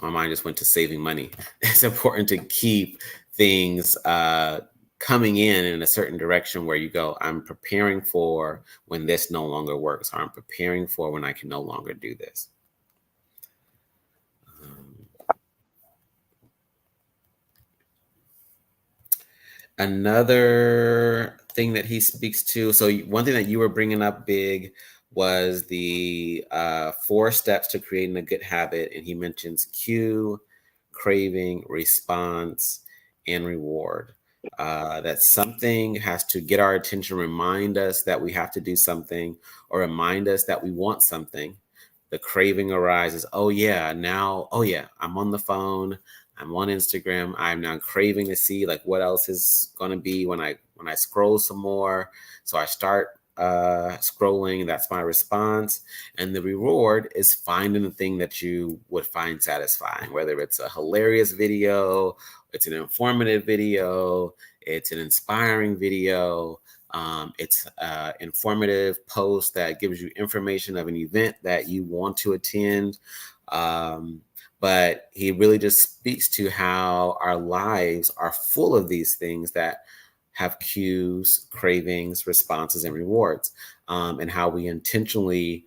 my mind just went to saving money. It's important to keep things coming in a certain direction where you go, I'm preparing for when this no longer works, or I'm preparing for when I can no longer do this. Another thing that he speaks to, so one thing that you were bringing up big was the 4 steps to creating a good habit. And he mentions cue, craving, response, and reward. That something has to get our attention, remind us that we have to do something, or remind us that we want something. The craving arises. Oh yeah, now, oh yeah, I'm on the phone. I'm on Instagram. I'm now craving to see like what else is going to be when I scroll some more. So I start scrolling. That's my response. And the reward is finding the thing that you would find satisfying, whether it's a hilarious video, it's an informative video, it's an inspiring video. It's informative post that gives you information of an event that you want to attend. But he really just speaks to how our lives are full of these things that have cues, cravings, responses, and rewards, and how we intentionally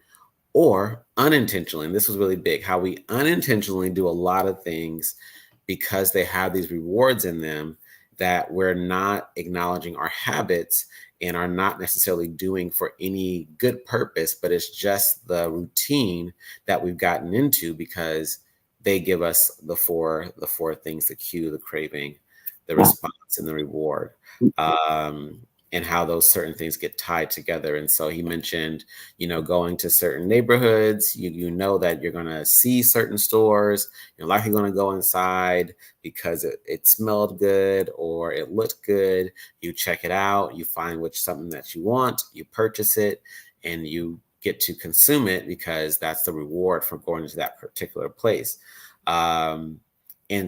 or unintentionally, and this was really big, how we unintentionally do a lot of things because they have these rewards in them that we're not acknowledging our habits and are not necessarily doing for any good purpose, but it's just the routine that we've gotten into because they give us the four things: the cue, the craving, the response, and the reward. And how those certain things get tied together. And so he mentioned, going to certain neighborhoods, you know that you're going to see certain stores, you're likely going to go inside because it smelled good or it looked good. You check it out, you find something that you want, you purchase it, and you get to consume it because that's the reward for going to that particular place. And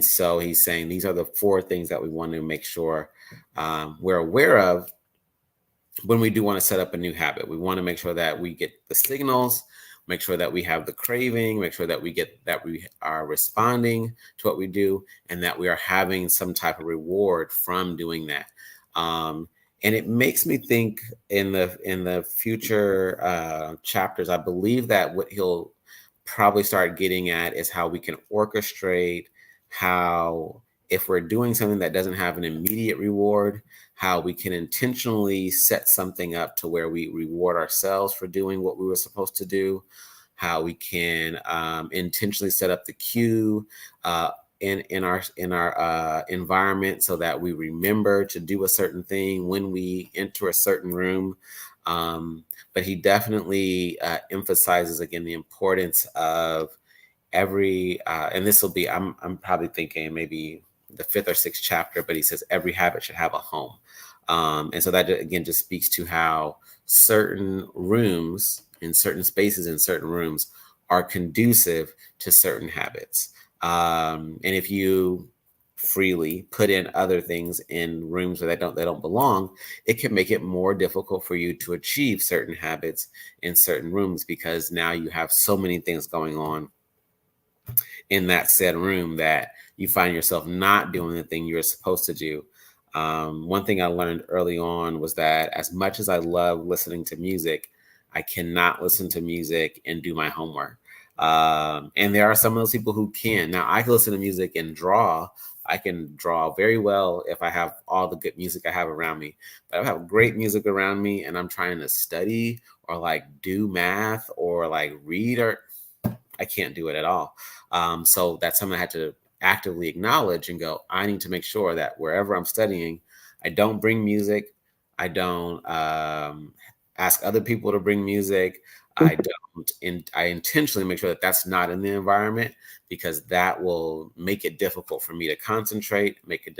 so he's saying these are the 4 things that we want to make sure we're aware of when we do want to set up a new habit. We want to make sure that we get the signals, make sure that we have the craving, make sure that we are responding to what we do, and that we are having some type of reward from doing that. And it makes me think in the future chapters, I believe that what he'll probably start getting at is how we can orchestrate how, if we're doing something that doesn't have an immediate reward, how we can intentionally set something up to where we reward ourselves for doing what we were supposed to do, how we can intentionally set up the cue in our environment so that we remember to do a certain thing when we enter a certain room. But he definitely emphasizes again the importance of every and this will be, I'm probably thinking maybe the 5th or 6th chapter, but he says every habit should have a home. And so that again just speaks to how certain rooms in certain spaces in certain rooms are conducive to certain habits. And if you freely put in other things in rooms where they don't belong, it can make it more difficult for you to achieve certain habits in certain rooms because now you have so many things going on in that said room that you find yourself not doing the thing you're supposed to do. One thing I learned early on was that as much as I love listening to music, I cannot listen to music and do my homework. And there are some of those people who can. Now, I can listen to music and draw. I can draw very well if I have all the good music I have around me. But I have great music around me and I'm trying to study or like do math or like read, or I can't do it at all. So that's something I had to actively acknowledge and go, I need to make sure that wherever I'm studying, I don't bring music. I don't ask other people to bring music. I intentionally make sure that that's not in the environment because that will make it difficult for me to concentrate, make it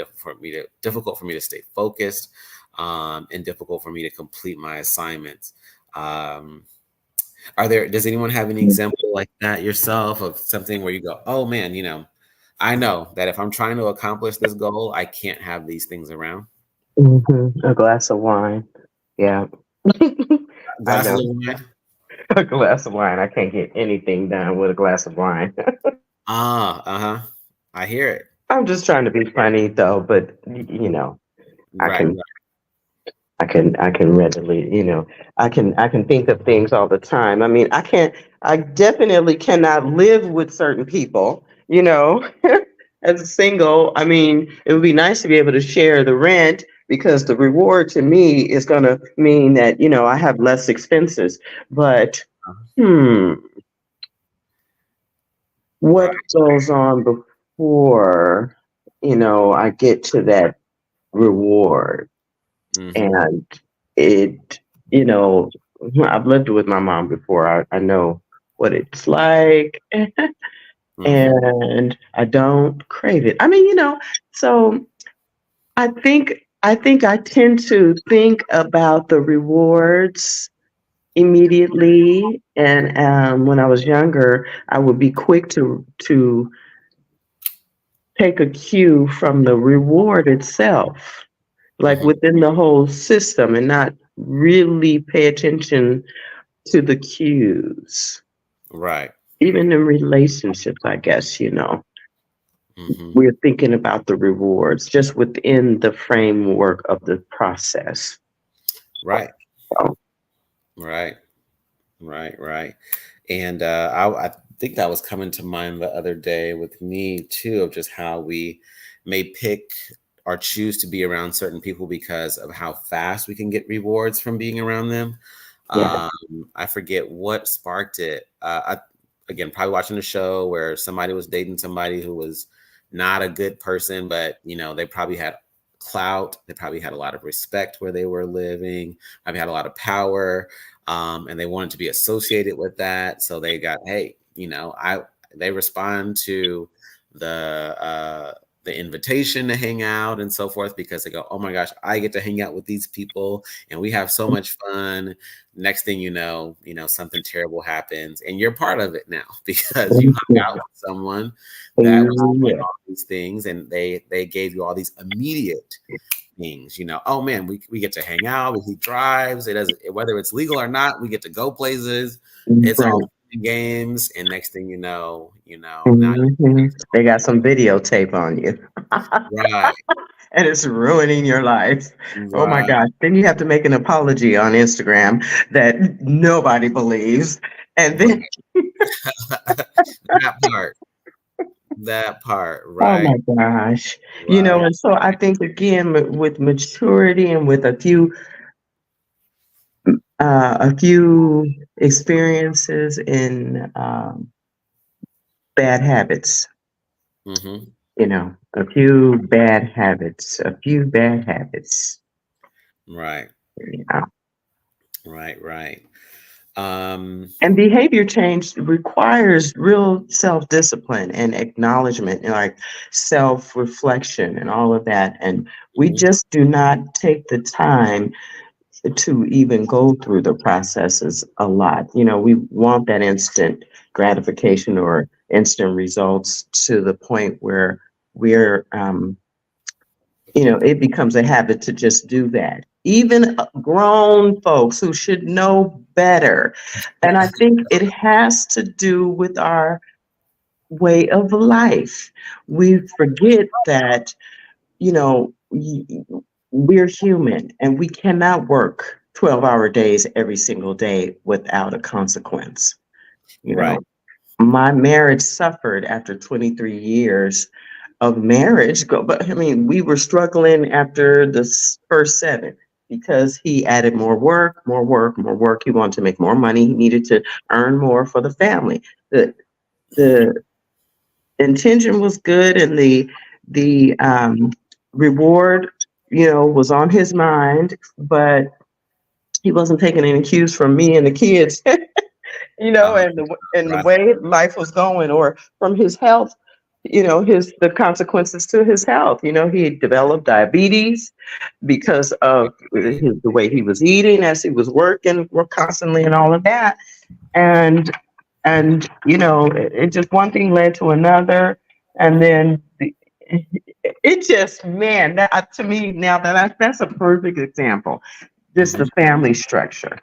difficult for me to stay focused, and difficult for me to complete my assignments. Does anyone have any example like that yourself of something where you go, oh man, I know that if I'm trying to accomplish this goal, I can't have these things around? A glass of wine. Yeah. I Glasses know. of wine? A glass of wine. I can't get anything done with a glass of wine. Ah, uh-huh. I hear it. I'm just trying to be funny though, but I Right, can I can readily, I can think of things all the time. I mean, I definitely cannot live with certain people, as a single. I mean, it would be nice to be able to share the rent because the reward to me is going to mean that, I have less expenses. But hmm, what right. goes on before, I get to that reward? Mhm, And it, you know, I've lived with my mom before. I know what it's like, mhm, and I don't crave it. I mean, so I think I tend to think about the rewards immediately. And when I was younger, I would be quick to take a cue from the reward itself, like mhm. within the whole system, and not really pay attention to the cues. Right. Even in relationships, I guess, Mhm. we're thinking about the rewards just within the framework of the process. Right. So, Right. Right, right. And I think that was coming to mind the other day with me too, of just how we may pick or choose to be around certain people because of how fast we can get rewards from being around them. yeah. Um, I forget what sparked it. Again, probably watching a show where somebody was dating somebody who was not a good person, but they probably had clout. They probably had a lot of respect where they were living. Probably had a lot of power, and they wanted to be associated with that. So they got, hey, they respond to the uh, the invitation to hang out and so forth because they go, oh my gosh, I get to hang out with these people and we have so much fun. Next thing something terrible happens and you're part of it now because you hung out with someone that was doing Yeah. all these things and they gave you all these immediate things. Oh man, we get to hang out. He drives. It doesn't, whether it's legal or not. We get to go places. It's all Right. fun and games. And next thing now They got some videotape on you. right, And it's ruining your life. Oh my right, gosh. Then you have to make an apology on Instagram that nobody believes. And right. then, that part, that part, oh right, my gosh. right. And so I think again, with maturity and with a few experiences in bad habits, Hmm. a few bad habits, a few bad habits. Right, uh, right, right. Um, And behavior change requires real self discipline and acknowledgement, and like self reflection and all of that. And we mhm. just do not take the time to even go through the processes a lot. We want that instant gratification or instant results to the point where we're it becomes a habit to just do that. Even grown folks who should know better. And I think it has to do with our way of life. We forget that, we're human and we cannot work 12-hour days every single day without a consequence. You know, Right. my marriage suffered after 23 years of marriage. But I mean, we were struggling after the first seven because he added more work, more work, more work. He wanted to make more money. He needed to earn more for the family. The intention was good, and the reward, was on his mind, but he wasn't taking any cues from me and the kids, Uh, and the right. way life was going, or from his health, the consequences to his health. He developed diabetes because of the way he was eating as he was working constantly and all of that. And it just one thing led to another, and then it just, man, that to me now that's a perfect example. Just Mhm. the family structure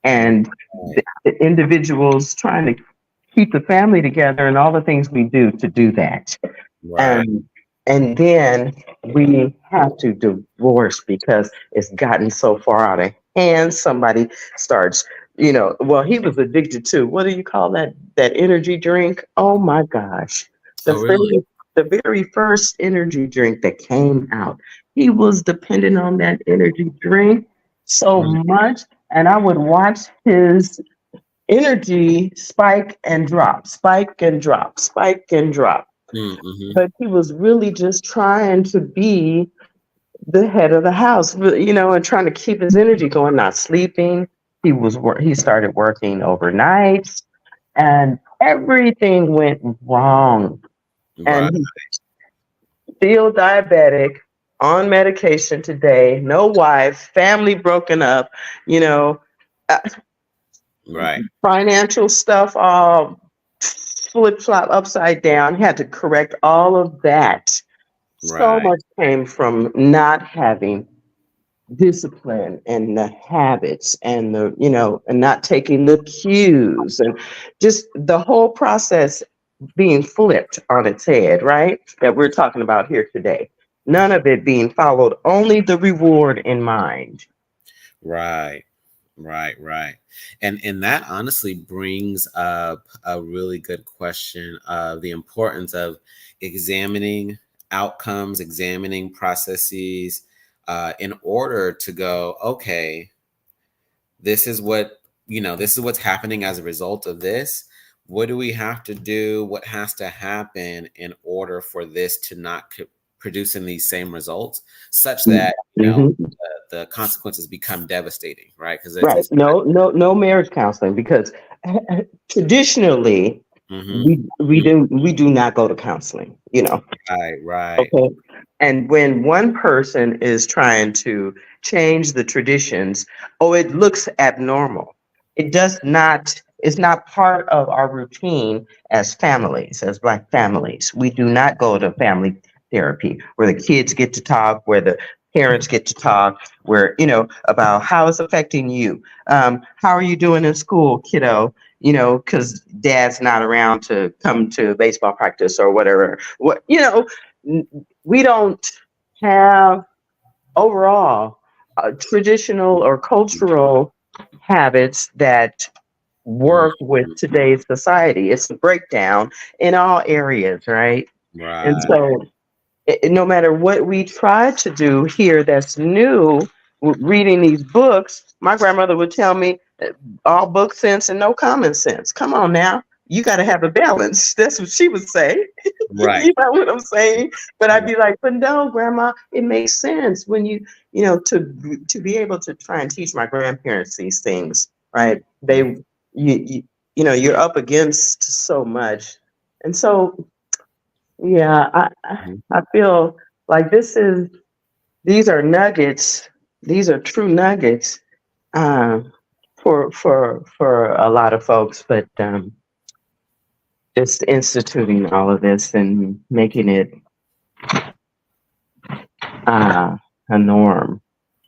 and Right. the individuals trying to keep the family together and all the things we do to do that. Right. And and then we have to divorce because it's gotten so far out of hand. Somebody starts, well, he was addicted to, what do you call that energy drink? Oh my gosh. The Oh, really? very the very first energy drink that came out, he was dependent on that energy drink so Mm, much. And I would watch his energy spike and drop, spike and drop, spike and drop. mm-hmm. But he was really just trying to be the head of the house, and trying to keep his energy going, not sleeping. He started working overnight, and everything went wrong. Right. And he's still diabetic, on medication today, no wife, family broken up, you know, uh, Right. financial stuff all flip flop upside down. Had to correct all of that. So Right. much came from not having discipline and the habits and and not taking the cues, and just the whole process being flipped on its head, right? That we're talking about here today. None of it being followed, only the reward in mind. Right. Right, right. And that honestly brings up a really good question of the importance of examining outcomes, examining processes, in order to go, okay, this is what, this is what's happening as a result of this. What do we have to do? What has to happen in order for this to not producing these same results, such that, Mhm. the consequences become devastating, right? Because Right. it's No, no, no marriage counseling because traditionally mm-hmm. we do not go to counseling. Right, right, Okay. And when one person is trying to change the traditions, oh, it looks abnormal. It does not, it's not part of our routine as families, as Black families. We do not go to family therapy where the kids get to talk, where the parents get to talk, where, about how it's affecting you. How are you doing in school, kiddo? Because dad's not around to come to baseball practice or whatever. We don't have overall traditional or cultural habits that work with mhm, today's society. It's a breakdown in all areas, right? And right, so, no matter what we try to do here that's new, reading these books, my grandmother would tell me all book sense and no common sense. Come on now. You got to have a balance. That's what she would say. right, You know what I'm saying? But I'd be like, but no, grandma, it makes sense when to be able to try and teach my grandparents these things, right? You're up against so much. And so, yeah, mhm, I feel like these are nuggets. These are true nuggets for a lot of folks, but just instituting all of this and making it uh, a norm.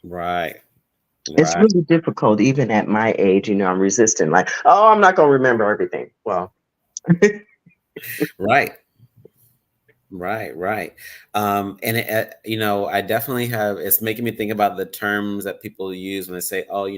right, It's right, really difficult, even at my age. I'm resistant. Like, oh, I'm not gonna remember everything. Well, right. Right, right. And I definitely have, it's making me think about the terms that people use when they say, oh,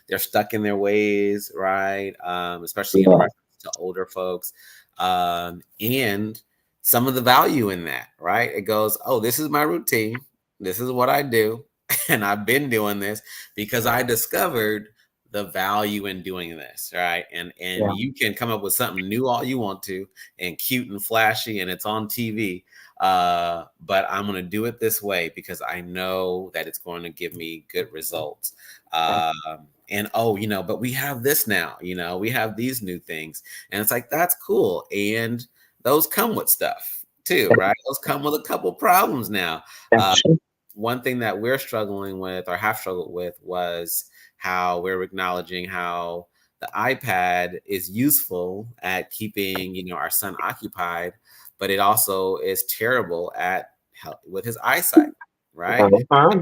they're stuck in their ways, right? Especially in yeah, reference to older folks. And some of the value in that, right? It goes, oh, this is my routine. This is what I do. And I've been doing this because I discovered the value in doing this, right? And yeah, you can come up with something new all you want to, and cute and flashy, and it's on TV. But I'm going to do it this way because I know that it's going to give me good results. And oh, but we have this now, we have these new things, and it's like, that's cool. And those come with stuff too, right? Those come with a couple problems now. Uh, that's true. One thing that we're struggling with, or have struggled with, was how we're acknowledging how the iPad is useful at keeping, our son occupied, but it also is terrible at help with his eyesight, right?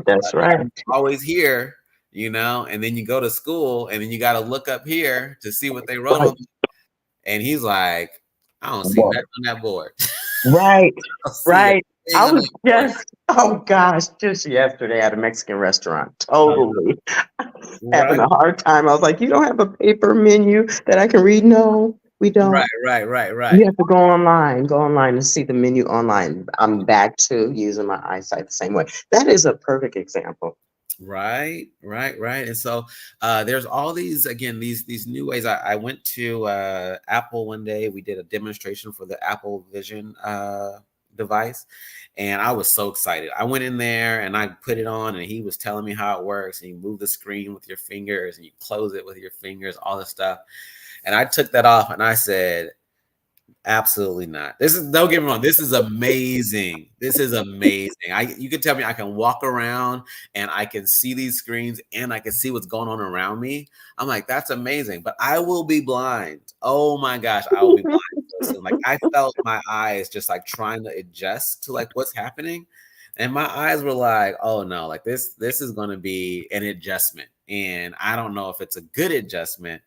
That's right. Always here, and then you go to school and then you got to look up here to see what they wrote Right. on. And he's like, I don't see Well, nothing on that board. right, I don't see a right. thing I on was that board. just, oh gosh, just yesterday at a Mexican restaurant, totally having Right. a hard time. I was like, you don't have a paper menu that I can read? No, we Right, don't. right, right, You right. have to go online and see the menu online. I'm back to using my eyesight the same way. That is a perfect example. Right, right, right. And so there's all these again these new ways. I went to Apple one day. We did a demonstration for the Apple Vision device, and I was so excited. I went in there and I put it on, and he was telling me how it works. And you move the screen with your fingers, and you close it with your fingers, all this stuff. And I took that off, and I said, absolutely not. This is don't get me wrong. This is amazing. This is amazing. You can tell me I can walk around and I can see these screens and I can see what's going on around me. I'm like, that's amazing. But I will be blind. Oh my gosh, I will be blind so soon. Like I felt my eyes just like trying to adjust to like what's happening. And my eyes were like, oh no, like this is gonna be an adjustment. And I don't know if it's a good adjustment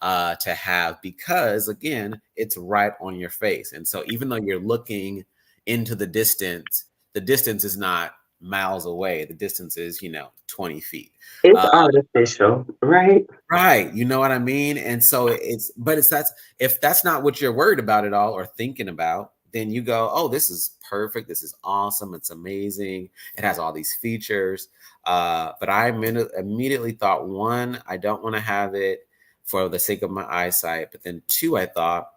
to have because again it's right on your face, and so even though you're looking into the distance is not miles away, the distance is 20 feet. It's uh, artificial, right? right, you know what I mean. And so it's that's if that's not what you're worried about at all or thinking about, then you go, oh, this is perfect, this is awesome, it's amazing, it has all these features. But I immediately thought, one, I don't want to have it for the sake of my eyesight. But then two, I thought,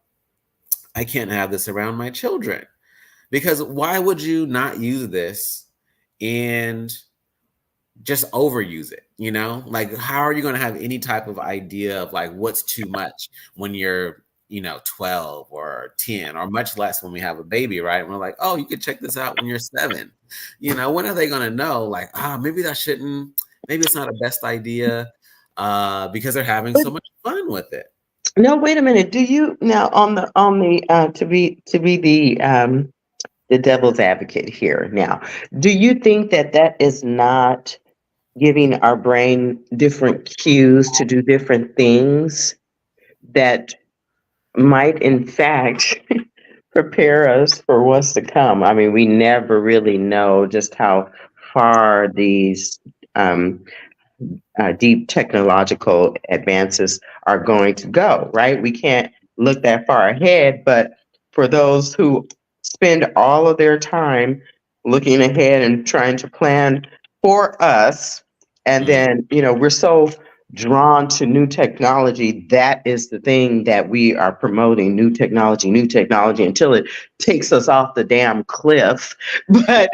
I can't have this around my children because why would you not use this and just overuse it? Like how are you going to have any type of idea of like what's too much when you're 12 or 10, or much less when we have a baby, right? And we're like, oh, you could check this out when you're 7. When are they going to know like, maybe that shouldn't, maybe it's not a best idea, because they're having But so much fun with it. no, wait a minute. Do you now on the to be the devil's advocate here now? Do you think that that is not giving our brain different cues to do different things that might, in fact, prepare us for what's to come? I mean, we never really know just how far these um, deep technological advances are going to go, right? We can't look that far ahead, but for those who spend all of their time looking ahead and trying to plan for us, and Mm. then, we're so drawn to new technology, that is the thing that we are promoting: new technology until it takes us off the damn cliff. But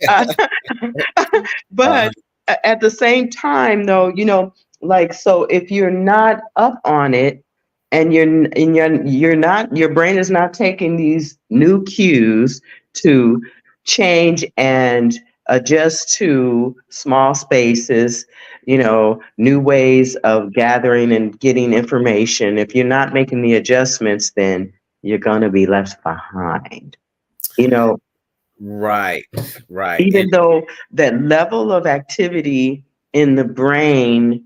uh, Uh, but at the same time, though, like, so if you're not up on it, and you're not, your brain is not taking these new cues to change and adjust to small spaces, new ways of gathering and getting information. If you're not making the adjustments, then you're going to be left behind. You know, right, right. And even though that level of activity in the brain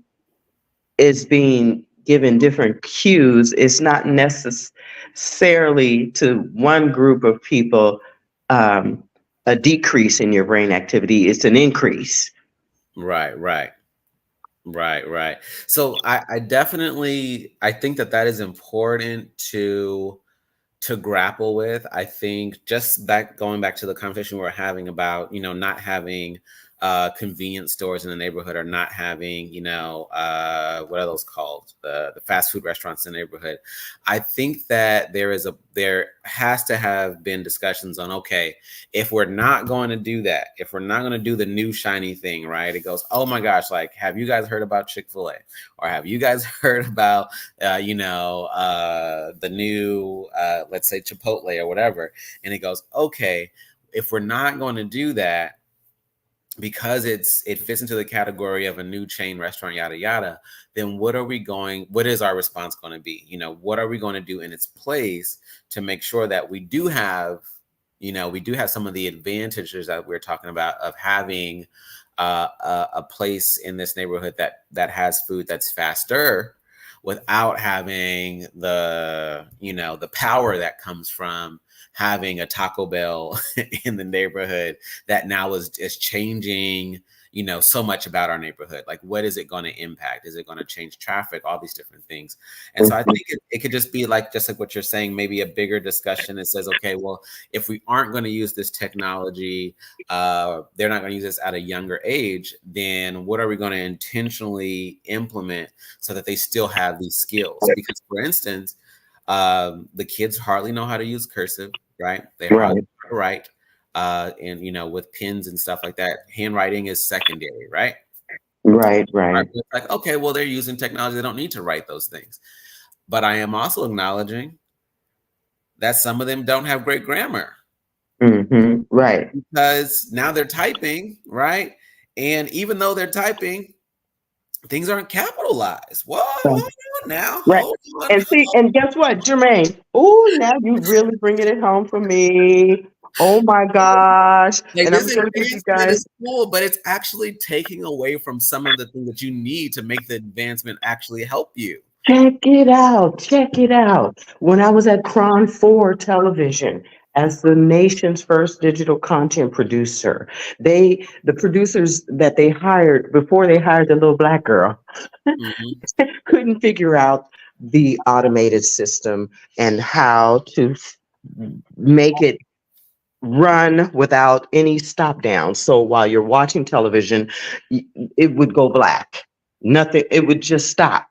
is being given different cues, it's not necessarily to one group of people um, a decrease in your brain activity, it's an increase. right, right. Right, right. So I definitely I think that that is important to grapple with. I think just going back to the conversation we were having about, not having convenience stores in the neighborhood, or not having, what are those called? The fast food restaurants in the neighborhood. I think that there has to have been discussions on, okay, if we're not going to do that, if we're not going to do the new shiny thing, right? It goes, oh my gosh, like, have you guys heard about Chick-fil-A? Or have you guys heard about the new, let's say Chipotle or whatever. And it goes, okay, if we're not going to do that because it fits into the category of a new chain restaurant, yada yada, then what is our response going to be? What are we going to do in its place to make sure that we do have some of the advantages that we're talking about of having a place in this neighborhood that has food that's faster, without having the, the power that comes from having a Taco Bell in the neighborhood that now is changing, so much about our neighborhood. Like, what is it going to impact? Is it going to change traffic? All these different things. And so I think it could just be like, just like what you're saying, maybe a bigger discussion that says, okay, well, if we aren't going to use this technology, they're not going to use this at a younger age, then what are we going to intentionally implement so that they still have these skills? Because, for instance, the kids hardly know how to use cursive, right? They hardly Right. know how to write. And with pens and stuff like that, handwriting is secondary, right? Right. Right. It's like, okay, well, they're using technology, they don't need to write those things. But I am also acknowledging that some of them don't have great grammar Right. because now they're typing, right? And even though they're typing, things aren't capitalized. Well, hold on now, Right. hold on. And see, and guess what, Jermaine? Oh, now you really bringing it home for me. Oh my gosh. Like, And I'm this going to give you advancement guys, is cool, but it's actually taking away from some of the things that you need to make the advancement actually help you. check it out. Check it out. When I was at Cron 4 Television as the nation's first digital content producer, the producers that they hired before they hired the little black girl, Hmm. couldn't figure out the automated system and how to make it run without any stop down. So while you're watching television, it would go black. Nothing, it would just stop.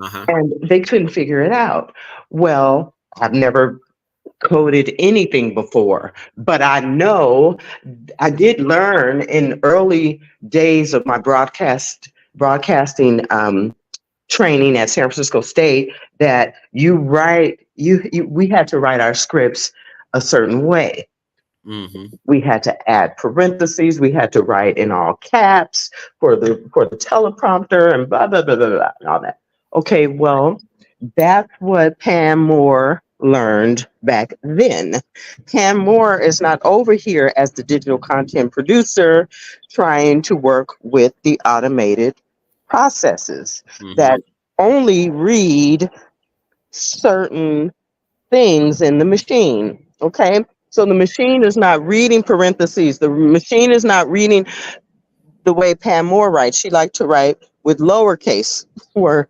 Uh-huh. And they couldn't figure it out. Well, I've never coded anything before, but I know I did learn in early days of my broadcasting training at San Francisco State that we had to write our scripts a certain way. Hmm. We had to add parentheses. We had to write in all caps for the teleprompter and blah blah blah blah blah and all that. Okay, well, that's what Pam Moore learned back then. Pam Moore is not over here as the digital content producer trying to work with the automated processes Hmm. that only read certain things in the machine. Okay. So the machine is not reading parentheses. The machine is not reading the way Pam Moore writes. She liked to write with lowercase words.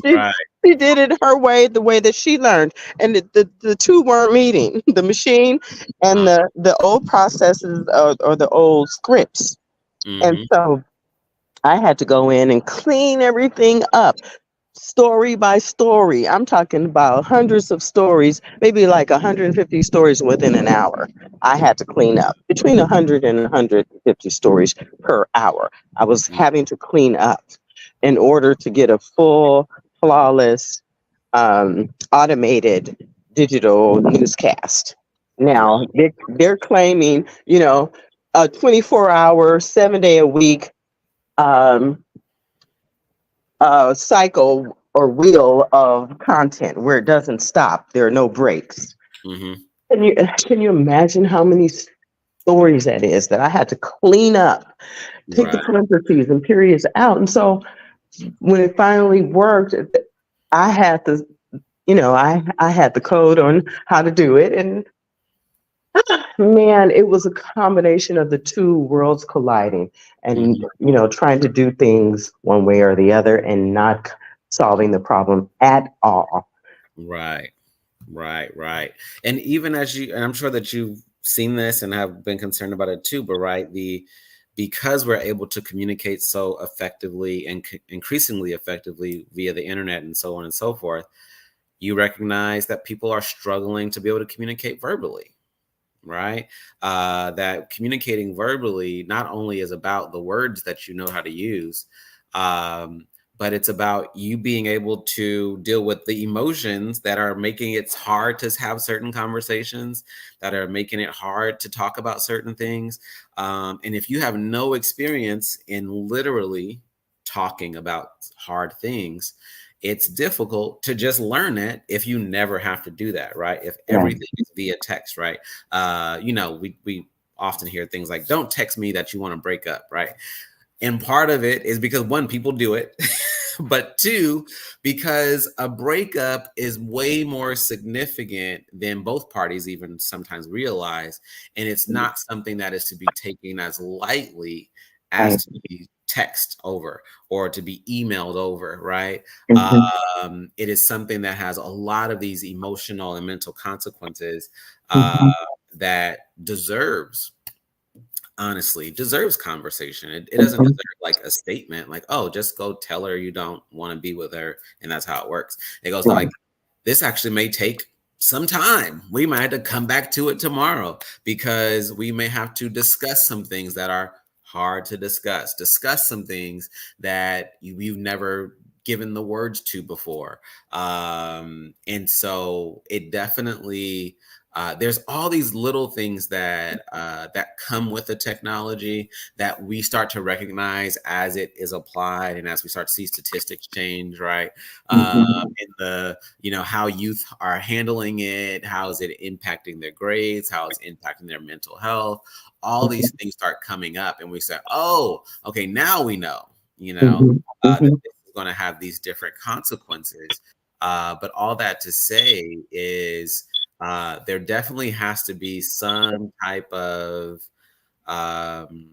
she, Right. she did it her way, the way that she learned. And the two weren't meeting the machine and the old processes or the old scripts. And Hmm. so I had to go in and clean everything up story by story. I'm talking about hundreds of stories, maybe like 150 stories within an hour. I had to clean up between 100 and 150 stories per hour. I was having to clean up in order to get a full, flawless, automated digital newscast. Now, they're claiming, a 24-hour, 7-day a week um, cycle or wheel of content where it doesn't stop. There are no breaks. Hmm. Can you imagine how many stories that is that I had to clean up, take the Right. parentheses and periods out? And so when it finally worked, I had the I had the code on how to do it, and man, it was a combination of the two worlds colliding and, Hmm. trying to do things one way or the other and not solving the problem at all. Right. Right. Right. And even and I'm sure that you've seen this and have been concerned about it too, but right, because we're able to communicate so effectively and increasingly effectively via the internet and so on and so forth, you recognize that people are struggling to be able to communicate verbally, right? That communicating verbally not only is about the words that you know how to use, um, but it's about you being able to deal with the emotions that are making it hard to have certain conversations, that are making it hard to talk about certain things. And if you have no experience in literally talking about hard things, it's difficult to just learn it if you never have to do that, right? If Yeah. everything is via text, right? We often hear things like, don't text me that you want to break up, right? And part of it is because one, people do it. but two, because a breakup is way more significant than both parties even sometimes realize. And it's not something that is to be taken as lightly as Right. to be text over or to be emailed over, right? Mhm. It is something that has a lot of these emotional and mental consequences uh, Mhm. that deserves honestly deserves conversation. It doesn't Mhm. deserve like a statement like, oh, just go tell her you don't want to be with her and that's how it works. It goes Right. like, this actually may take some time. We might have to come back to it tomorrow because we may have to discuss some things that are hard to discuss some things that you've never given the words to before. And so it definitely there's all these little things that come with the technology that we start to recognize as it is applied and as we start to see statistics change, right? Mhm. In the how youth are handling it, how is it impacting their grades, how it's impacting their mental health. All these things start coming up, and we say, "Oh, okay, now we know." You know Mhm. that Mhm. this is going to have these different consequences. But all that to say is there definitely has to be some type of um,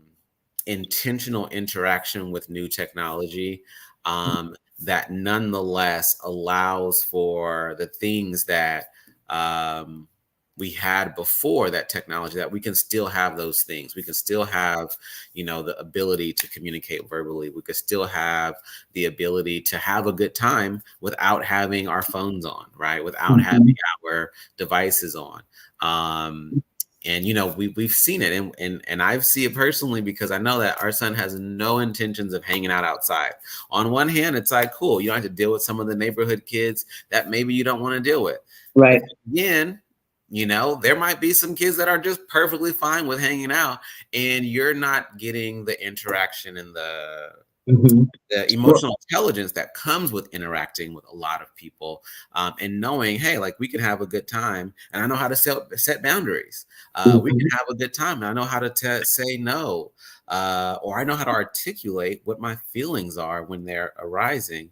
intentional interaction with new technology that nonetheless allows for the things that um, we had before that technology, that we can still have those things. We can still have, the ability to communicate verbally. We could still have the ability to have a good time without having our phones on, right? Without having Mhm. our devices on. And we've seen it, and I see it personally because I know that our son has no intentions of hanging out outside. On one hand, it's like, cool, you don't have to deal with some of the neighborhood kids that maybe you don't want to deal with. But Right. again, there might be some kids that are just perfectly fine with hanging out, and you're not getting the interaction and Mhm. the Well, emotional intelligence that comes with interacting with a lot of people, and knowing, hey, like, we can have a good time, and I know how to set boundaries. We can mhm. have a good time, and I know how to say no, or I know how to articulate what my feelings are when they're arising.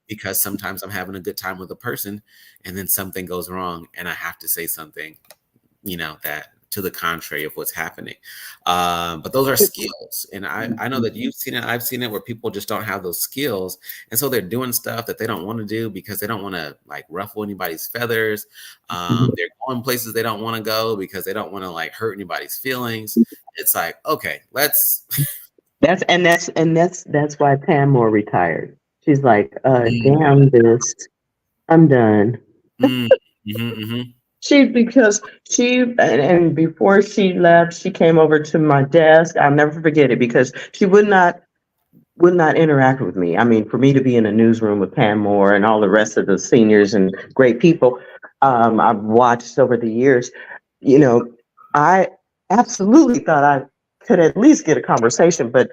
Because sometimes I'm having a good time with a person, and then something goes wrong, and I have to say something, that to the contrary of what's happening. But those are skills. And I know that you've seen it, I've seen it, where people just don't have those skills. And so they're doing stuff that they don't want to do because they don't want to like ruffle anybody's feathers. Mhm. They're going places they don't want to go because they don't want to like hurt anybody's feelings. It's like, okay, let's. That's why Pam Moore retired. She's like, Mm, damn this, I'm done. mm, mhm, mhm, She because she and before she left, she came over to my desk. I'll never forget it because she would not interact with me. I mean, for me to be in a newsroom with Pam Moore and all the rest of the seniors and great people I've watched over the years, you know, I absolutely thought I could at least get a conversation, but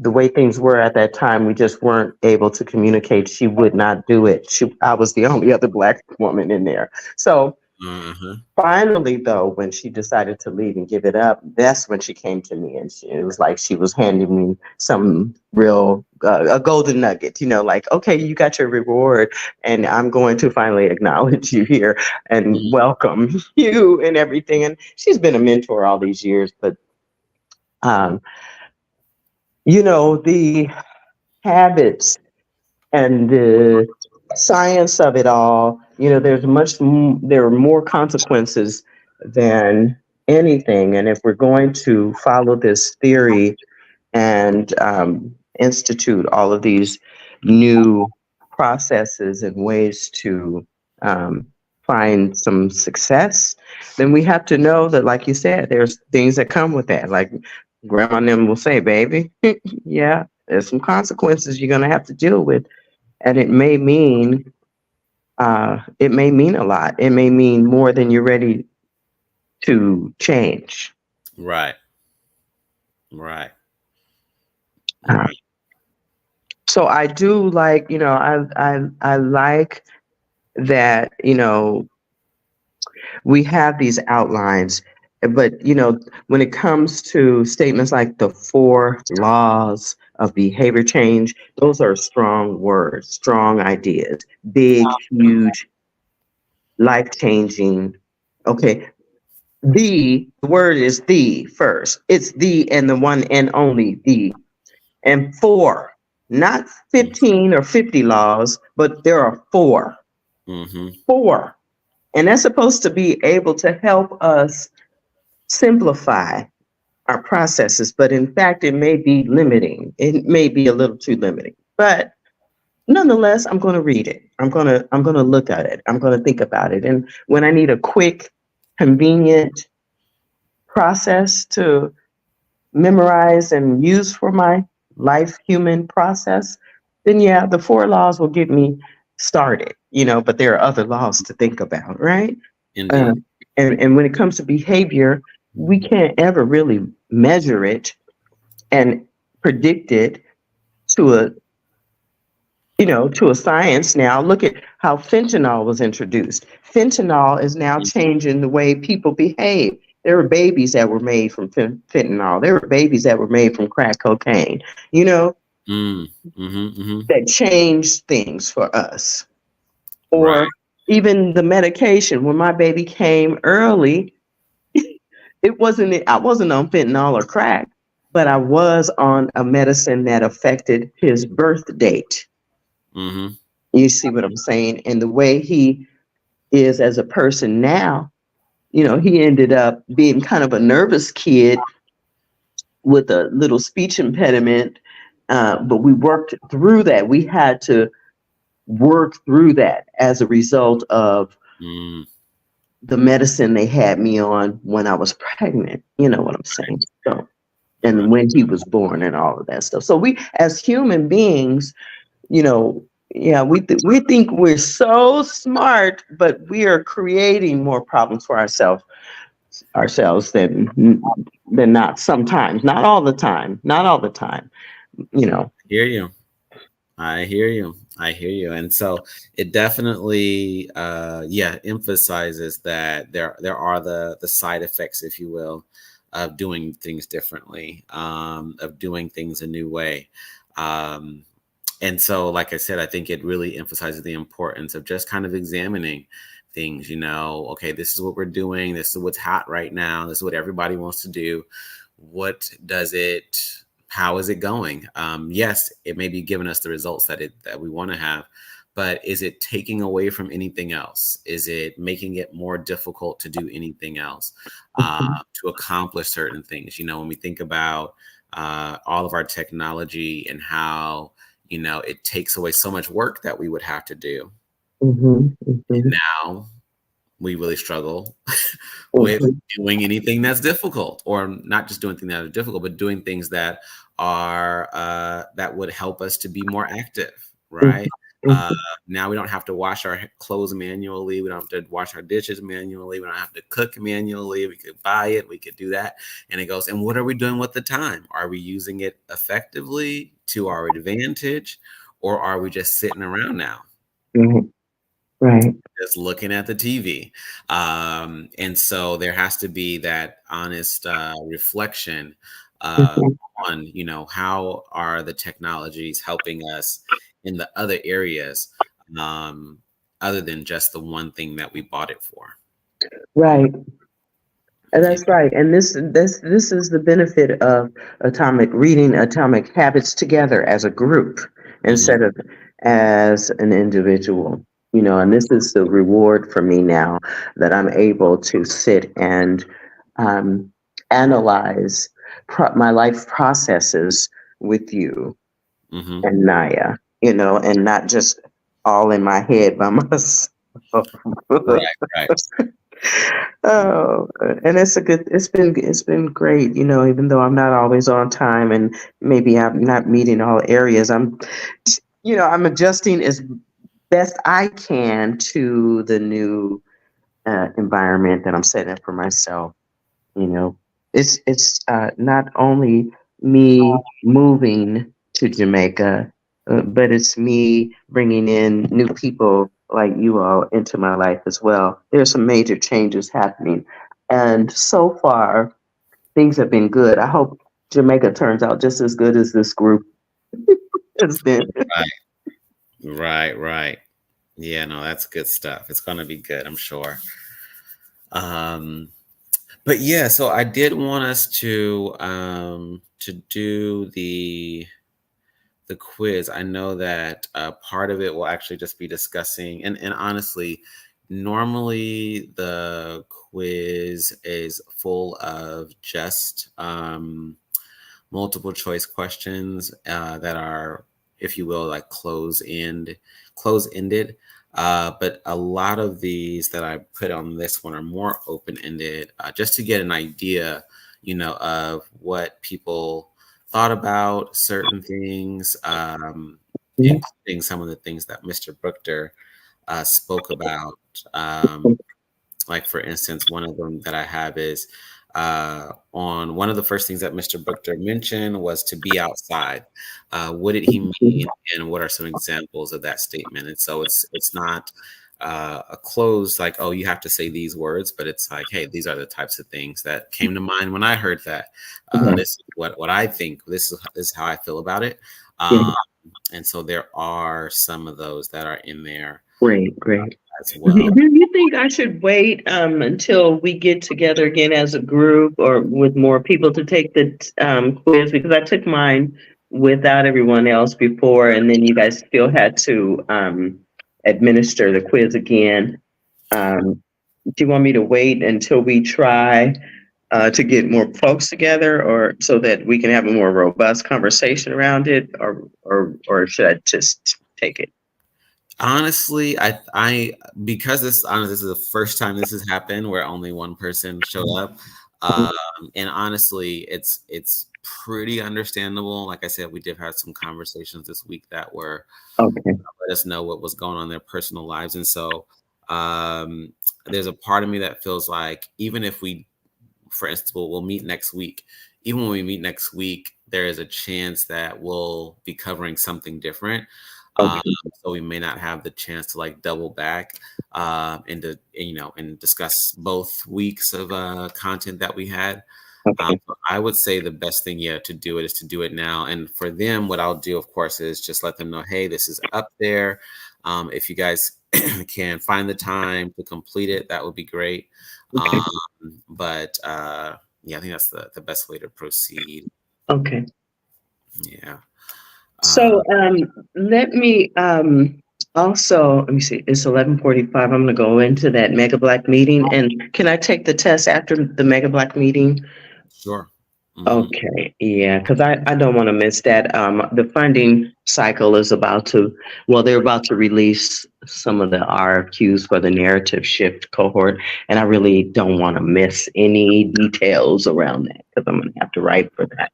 the way things were at that time, we just weren't able to communicate. She would not do it. I was the only other black woman in there. So uh-huh. finally, though, when she decided to leave and give it up, that's when she came to me, and it was like she was handing me some real a golden nugget. Like, okay, you got your reward, and I'm going to finally acknowledge you here and welcome you and everything. And she's been a mentor all these years, but um, the habits and the science of it all, there are more consequences than anything. And if we're going to follow this theory and institute all of these new processes and ways to um, find some success, then we have to know that, like you said, there's things that come with that. Like grandma and them will say, baby, yeah, there's some consequences you're going to have to deal with. And it may mean a lot. It may mean more than you're ready to change. Right, right, Uh, right. so I do like, I like that, we have these outlines, but when it comes to statements like the four laws of behavior change. Those are strong words, strong ideas, big, huge, life changing. Okay, the word is the first. It's the and the one and only the. And four, not 15 or 50 laws, but there are four. Mm-hmm. Four. And that's supposed to be able to help us simplify our processes, but in fact, it may be limiting. It may be a little too limiting. But nonetheless, I'm going to read it. I'm going to look at it. I'm going to think about it. And when I need a quick, convenient process to memorize and use for my life human process, then yeah, the four laws will get me started, but there are other laws to think about, right? Uh, Indeed. and when it comes to behavior, we can't ever really measure it and predict it to a to a science. Now look at how fentanyl was introduced. Fentanyl is now changing the way people behave. There were babies that were made from fentanyl. There were babies that were made from crack cocaine, you know, Mm. Mm-hmm. Mm-hmm. that changed things for us. Right. Or even the medication. When my baby came early, I wasn't on fentanyl or crack, but I was on a medicine that affected his birth date. Mm-hmm. You see what I'm saying? And the way he is as a person now, he ended up being kind of a nervous kid with a little speech impediment. But we worked through that. We had to work through that as a result of Mm. the medicine they had me on when I was pregnant. You know what I'm saying? So, Right. and when he was born and all of that stuff. So we, as human beings, you know, yeah, we think we're so smart, but we are creating more problems for ourselves than not. Sometimes, not all the time, not all the time. You know. Hear you. I hear you. I hear you. And so it definitely yeah, emphasizes that there are the side effects, if you will, of doing things differently, of doing things a new way. Um, and so, like I said, I think it really emphasizes the importance of just kind of examining things, okay, this is what we're doing, this is what's hot right now, this is what everybody wants to do. What does it How is it going? Yes, it may be giving us the results that we want to have, but is it taking away from anything else? Is it making it more difficult to do anything else, to accomplish certain things? When we think about all of our technology and how it takes away so much work that we would have to do. Mhm, mhm, Now we really struggle with mhm, doing anything that's difficult, or not just doing things that are difficult, but doing things that are that would help us to be more active, mhm, right? uh, mhm, Now we don't have to wash our clothes manually, we don't have to wash our dishes manually, we don't have to cook manually, we could buy it, we could do that. And it goes, and what are we doing with the time? Are we using it effectively to our advantage, or are we just sitting around now right, right. just looking at the TV? And so there has to be that honest reflection uh, Mhm, on, how are the technologies helping us in the other areas, um, other than just the one thing that we bought it for. right. And Yeah. that's right. And this is the benefit of atomic reading atomic habits together as a group Hmm. instead of as an individual. And this is the reward for me now that I'm able to sit and um, analyze my life processes with you Hmm. and Naya, and not just all in my head by myself. Right. Right. Oh, and it's been great, even though I'm not always on time and maybe I'm not meeting all areas. I'm adjusting as best I can to the new environment that I'm setting up for myself. You know, it's not only me moving to Jamaica, but it's me bringing in new people like you all into my life as well. There's some major changes happening, and so far things have been good. I hope Jamaica turns out just as good as this group. It's then. Right, right. Yeah, no, that's good stuff. It's gonna be good, I'm sure. Um, but yeah, so I did want us to do the quiz. I know that part of it will actually just be discussing, and honestly, normally the quiz is full of just multiple choice questions that are, if you will, like close ended. But a lot of these that I put on this one are more open ended, just to get an idea, of what people thought about certain things, including some of the things that Mr. Bruchter spoke about. Like, for instance, one of them that I have is on one of the first things that Mr. Bruchter mentioned was to be outside. What did he mean, and what are some examples of that statement? And so it's not a closed, like, oh, you have to say these words, but it's like, hey, these are the types of things that came to mind when I heard that. This is what I think. This is how I feel about it. Um, and so there are some of those that are in there Great, great. as Do well. you think I should wait until we get together again as a group or with more people to take the quiz? Because I took mine without everyone else before, and then you guys still had to administer the quiz again. Um, do you want me to wait until we try to get more folks together, or so that we can have a more robust conversation around it, or should I just take it? Honestly, I because this is the first time this has happened where only one person showed up. And honestly, it's pretty understandable. Like I said, we did have some conversations this week that were Okay. let us know what was going on in their personal lives. And so there's a part of me that feels like, even if we, for instance, we'll meet next week. Even when we meet next week, there is a chance that we'll be covering something different. Um, Okay. so we may not have the chance to like double back and discuss both weeks of content that we had. Okay. So I would say the best thing, yeah, to do it is to do it now. And for them, what I'll do, of course, is just let them know, hey, this is up there. If you guys can find the time to complete it, that would be great. Okay. But yeah, I think that's the best way to proceed. Okay. Yeah. Uh, So let me also let me see. It's 11:45. I'm going to go into that Mega Black meeting, and can I take the test after the Mega Black meeting? sure. Hmm. Okay, yeah, because I don't want to miss that. The funding cycle is about to, well, they're about to release some of the RFQs for the narrative shift cohort, and I really don't want to miss any details around that because I'm going to have to write for that.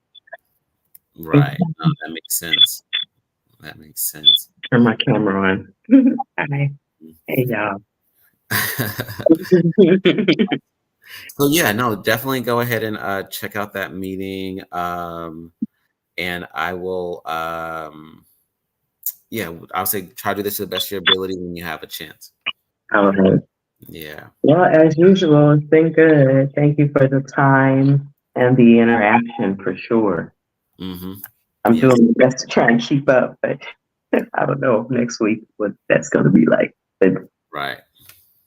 Right. No, that makes sense. That makes sense. Turn my camera on. Hi. Hey, y'all. So yeah, no, definitely go ahead and check out that meeting. And I will yeah, I'll say try to do this to the best of your ability when you have a chance. All right. Yeah. Well, as usual, it's been good. Thank you for the time and the interaction for sure. Hmm. I'm Yes. doing my best to try and keep up, but I don't know next week what that's going to be like. But Right.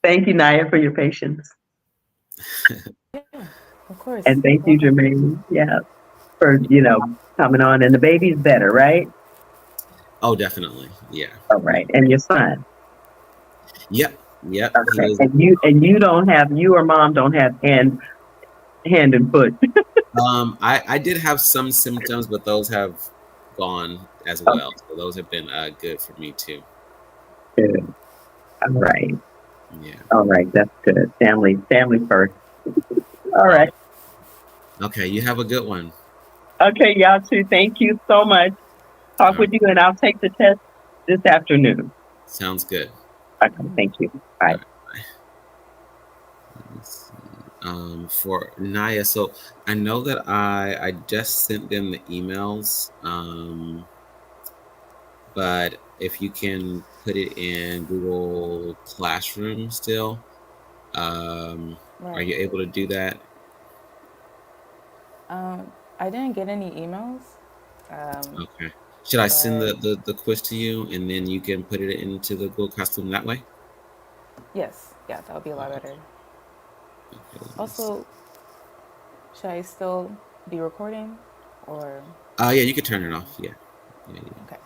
thank you, Naya, for your patience. Yeah, of course. And You're thank you, welcome. Jermaine, yeah, for, coming on. And the baby's better, right? Oh, definitely. Yeah. All right. And your son. Yep. Yep. He Okay. is. And you don't have, you or mom don't have hand and foot. I did have some symptoms, but those have gone as Oh, well. So those have been good for me too. good. All right. Yeah. All right. That's good. Family first. All Right. right. Okay. You have a good one. Okay, y'all too. Thank you so much. All Talk right. with you, and I'll take the test this afternoon. Sounds good. Okay, thank you. All Bye. right. Let me see. For Naya, so I know that I just sent them the emails. But if you can put it in Google Classroom still, are Right. you able to do that? I didn't get any emails. Um, Okay. Should I send but the quiz to you and then you can put it into the Google Classroom that way? yes, yeah, that would be a lot better. Okay, let me see. Also, should I still be recording or Yeah, you can turn it off. Yeah. Yeah, yeah. okay?